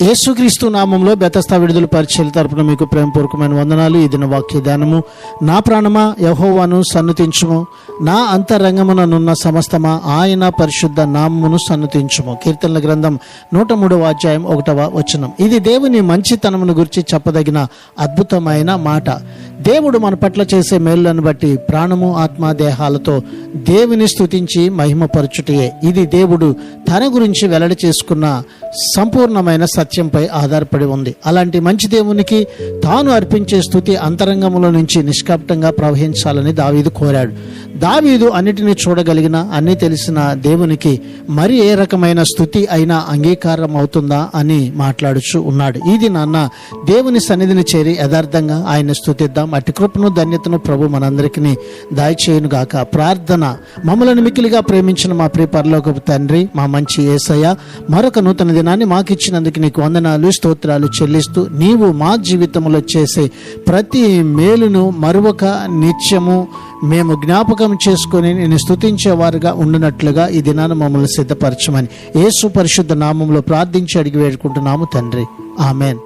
యేసుక్రీస్తు నామంలో బెతస్తా విడుదల పరిచర్య తరపున మీకు ప్రేమపూర్వకమైన వందనాలు. ఈ దిన వాక్య ధ్యానము. నా ప్రాణమా యెహోవాను సన్నుతించుము, నా అంతరంగముననున్న సమస్తమా ఆయన పరిశుద్ధ నామమును సన్నుతించుము. కీర్తనల గ్రంథం 103వ అధ్యాయం 1వ వచనం. ఇది దేవుని మంచితనమును గురించి చెప్పదగిన అద్భుతమైన మాట. దేవుడు మన పట్ల చేసే మేలులను బట్టి ప్రాణము ఆత్మ దేహాలతో దేవుని స్తుతించి మహిమపరచుటయే. ఇది దేవుడు తన గురించి వెల్లడి చేసుకున్న సంపూర్ణమైన సత్యంపై ఆధారపడి ఉంది. అలాంటి మంచి దేవునికి తాను అర్పించే స్తుతి అంతరంగంలో నుంచి నిష్కపటంగా ప్రవహించాలని దావీదు కోరాడు. దావీదు అన్నిటినీ చూడగలిగిన, అన్ని తెలిసిన దేవునికి మరి ఏ రకమైన స్తుతి అయినా అంగీకారం అవుతుందా అని మాట్లాడుచూ ఉన్నాడు. ఇది నాన్న దేవుని సన్నిధిని చేరి యథార్థంగా ఆయన స్తుతిద్దాం. అట్టి కృపను ధన్యతను ప్రభు మనందరికీ దయచేయును గాక. ప్రార్థన. మమ్మలను మిక్కిలిగా ప్రేమించిన మా ప్రియ పరలోకపు తండ్రి, మా మంచి యేసయ్య, మరొక నూతన దినాన్ని మాకు ఇచ్చినందుకు నీకు వందనాలు స్తోత్రాలు చెల్లిస్తూ, నీవు మా జీవితంలో చేసే ప్రతి మేలును మరొక నిత్యము మేము జ్ఞాపకం చేసుకొని నేను స్తుతించేవారుగా ఉండినట్లుగా ఈ దినాన్ని మమ్మల్ని సిద్ధపరచమని యేసు పరిశుద్ధ నామంలో ప్రార్థించి అడిగి వేడుకుంటున్నాము తండ్రి. ఆమెన్.